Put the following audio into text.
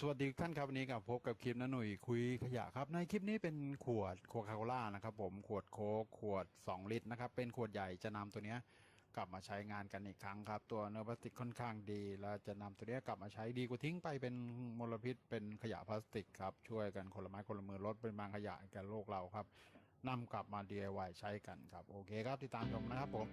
สวัสดีทุกท่านครับวันนี้กับพบกับคลิปนะหนุ่ยคุยขยะครับในคลิปนี้เป็นขวดโคคาโคล่านะครับผมขวดโค้กขวด2ลิตรนะครับเป็นขวดใหญ่จะนำตัวนี้กลับมาใช้งานกันอีกครั้งครับตัวเนื้อพลาสติกค่อนข้างดีและจะนำตัวนี้กลับมาใช้ดีกว่าทิ้งไปเป็นมลพิษเป็นขยะพลาสติกครับช่วยกันคนละไม้คนละมือลดปริมาณขยะแก่โลกเราครับนำกลับมา DIY ใช้กันครับโอเคครับติดตามชมนะครับผม